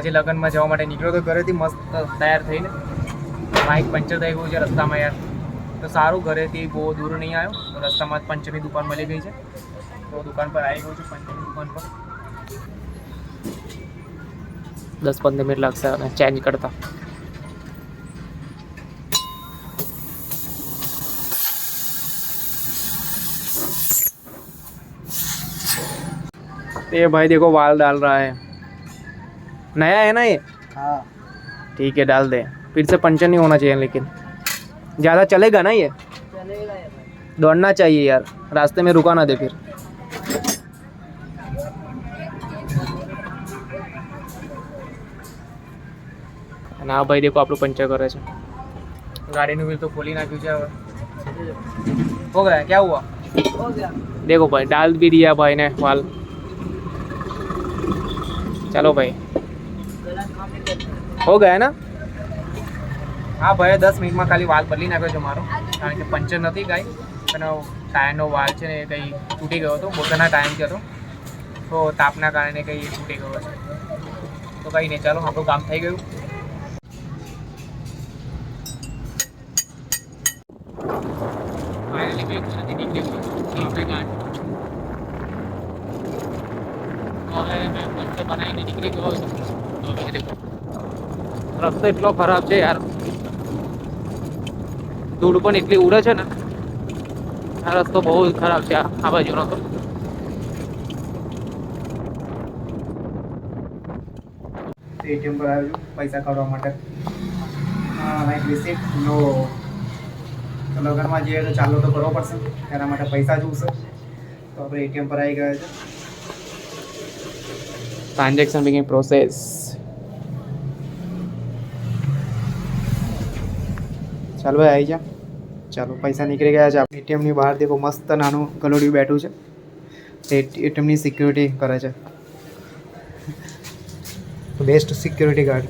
પછી લગ્નમાં જવા માટે નીકળ્યો તો ઘરેથી મસ્ત તૈયાર થઈને બાઇક પંચર થઈ ગયું છે રસ્તામાં યાર. તો સારું ઘરેથી બહુ દૂર નહીં આવ્યો, તો રસ્તામાં જ પંચરની દુકાન મળી ગઈ છે. તો દુકાન પર આવી ગયું છું, પંચરની દુકાન પર. 10-15 મિનિટ લાગશે અને ચેન્જ કરતા. ये भाई देखो वाल डाल रहा है, नया है ना ये? हाँ ठीक है डाल दे. फिर से पंचर नहीं होना चाहिए, लेकिन ज़्यादा चलेगा ना ये? चलेगा ये भाई. दौड़ना चाहिए यार, रास्ते में रुका ना दे फिर. અને આ ભાઈ દેખો આપણું પંચર કરે છે. ગાડીનું વ્હીલ તો ખોલી નાખ્યું છે હવે. हो गया क्या हुआ? हो गया. देखो भाई डाल भी दिया भाई ने वाल. चलो भाई हो गया ना? हाँ ભાઈ 10 મિનિટમાં ખાલી વાલ બદલી નાખ્યો છે મારો, કારણ કે પંચર નથી કાંઈ, અને ટાયરનો વાલ છે ને એ કંઈ તૂટી ગયો હતો, મોટરના ટાઈમથી હતો, તો તાપના કારણે કંઈ તૂટી ગયો છે. તો કંઈ નહીં, ચાલો આપણું કામ થઈ ગયું. ફાઇનલી કંઈ નથી નીકળી ગયું આપણે ગાડી. હવે મેં પંચર બનાવીને નીકળી ગયો છું. તો દેખો રસ્તો એટલો ખરાબ છે યાર, ધૂળ પણ એટલી ઉડે છે ને. આ રસ્તો બહુ ખરાબ છે આ બાજુનો. તો એટીએમ પર આવ્યો છું પૈસા કાઢવા માટે. લાઈક રિસીપ્ટ નો લગનમાં જઈએ તો ચાલો તો કરવો પડશે, એના માટે પૈસા જોઈશે. તો આપણે એટીએમ પર આવી ગયા છે. Transaction begin process. ચાલો ભાઈ આવી જા. ચાલો પૈસા નીકળી ગયા છે. એટીએમની બહાર દેખો મસ્ત નાનું ગલોડિયું બેઠું છે, એટીએમની સિક્યુરિટી કરે છે. Best security guard.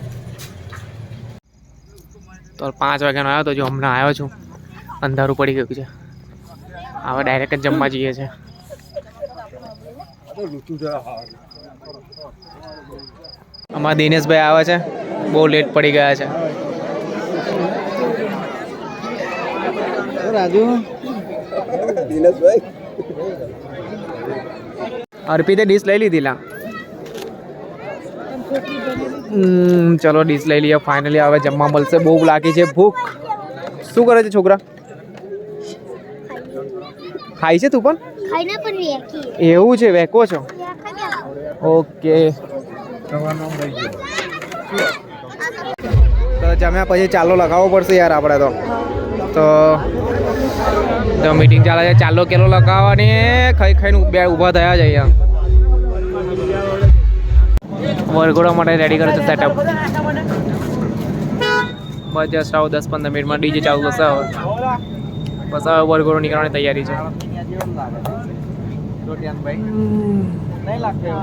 તો 5 વાગ્યાનો આવ્યો તો જો હમણાં આવ્યો છું, અંધારું પડી ગયું છે. હવે ડાયરેક્ટ જ જમવા જઈએ છે. અમારા દિનેશભાઈ આવે છે, બહુ લેટ પડી ગયા છે. રાજુ દિનેશભાઈ અર્પિતે ડીશ લઈ લીધી લા. ચલો ડીશ લઈ લઈએ ફાઇનલી. હવે જમવા મળશે, બહુ લાગી છે ભૂખ. શું કરે છે છોકરા? ખાય છે તું પણ? એવું છે, વેકો છો? ઓકે. તો જમ્યા પછી ચાલો લગાવવો પડશે યાર આપણે તો મીટિંગ ચાલે છે. ચાલો કેલો લગાવવાની, ખાઈ ખાઈને બે ઊભા થયા છે અહીંયા. વરઘોડા માટે રેડી કરે છે સેટઅપ. બસ જસ્ટ આવો 10-15 મિનિટમાં ડીજે ચાલુ થશે. હવે બસ હવે વરઘોડો નીકળવાની તૈયારી છે. નહીં લાગતું.